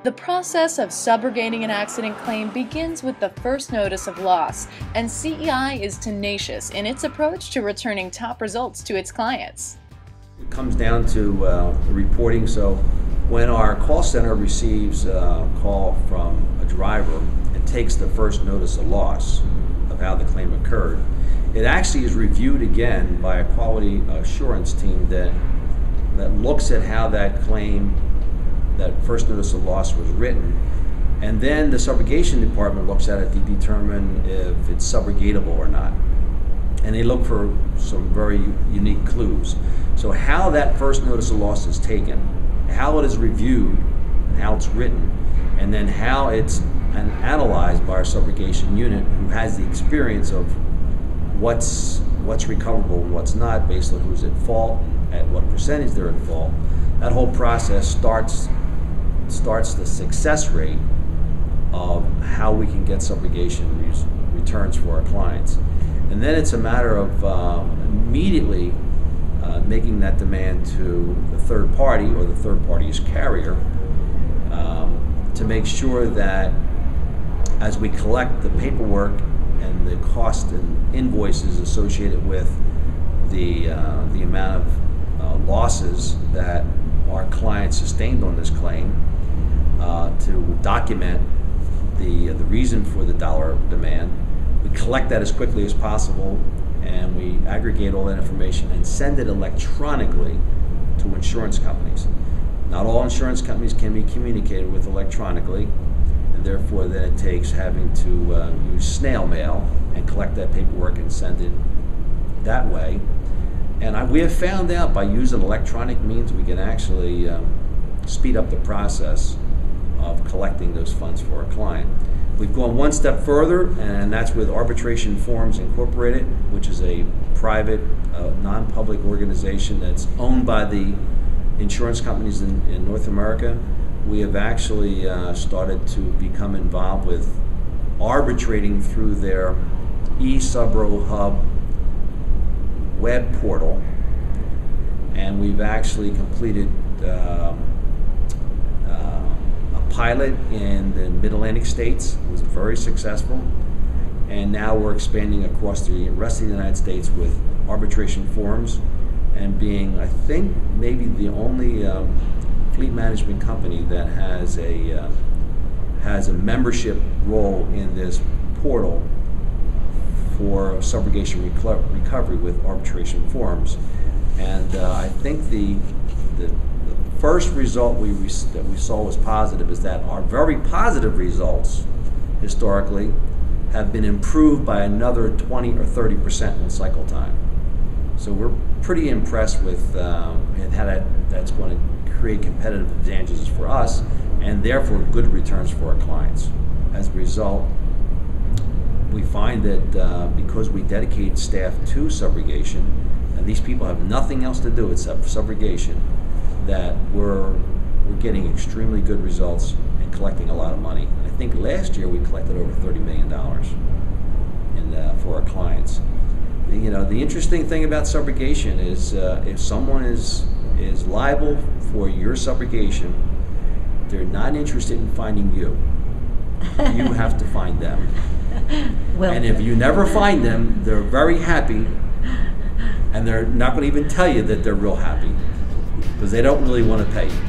The process of subrogating an accident claim begins with the first notice of loss, and CEI is tenacious in its approach to returning top results to its clients. It comes down to reporting. So when our call center receives a call from a driver and takes the first notice of loss of how the claim occurred, it actually is reviewed again by a quality assurance team that looks at how that claim, that first notice of loss was written, and then the subrogation department looks at it to determine if it's subrogatable or not. And they look for some very unique clues. So how that first notice of loss is taken, how it is reviewed, how it's written, and then how it's analyzed by our subrogation unit, who has the experience of what's recoverable and what's not, based on who's at fault, at what percentage they're at fault. That whole process starts the success rate of how we can get subrogation returns for our clients. And then it's a matter of immediately making that demand to the third party or the third party's carrier to make sure that as we collect the paperwork and the cost and invoices associated with the amount of losses that our client sustained on this claim, to document the reason for the dollar demand. We collect that as quickly as possible, and we aggregate all that information and send it electronically to insurance companies. Not all insurance companies can be communicated with electronically, and therefore then it takes having to use snail mail and collect that paperwork and send it that way. And we have found out by using electronic means we can actually speed up the process of collecting those funds for our client. We've gone one step further, and that's with Arbitration Forms Incorporated, which is a private, non-public organization that's owned by the insurance companies in North America. We have actually started to become involved with arbitrating through their eSubro Hub web portal, and we've actually completed a pilot in the Mid-Atlantic states. It was very successful, and now we're expanding across the rest of the United States with arbitration forms, and being, I think, maybe the only fleet management company that has a membership role in this portal for subrogation recovery with arbitration forms. And I think the first result that we saw was positive, is that our very positive results historically have been improved by another 20 or 30% in cycle time. So we're pretty impressed with how that's going to create competitive advantages for us, and therefore good returns for our clients. As a result, we find that because we dedicate staff to subrogation, and these people have nothing else to do except subrogation, that we're getting extremely good results and collecting a lot of money. And I think last year we collected over $30 million for our clients. The interesting thing about subrogation is if someone is liable for your subrogation, they're not interested in finding you. You have to find them. Well, and if you never find them, they're very happy, and they're not going to even tell you that they're real happy, because they don't really want to pay you.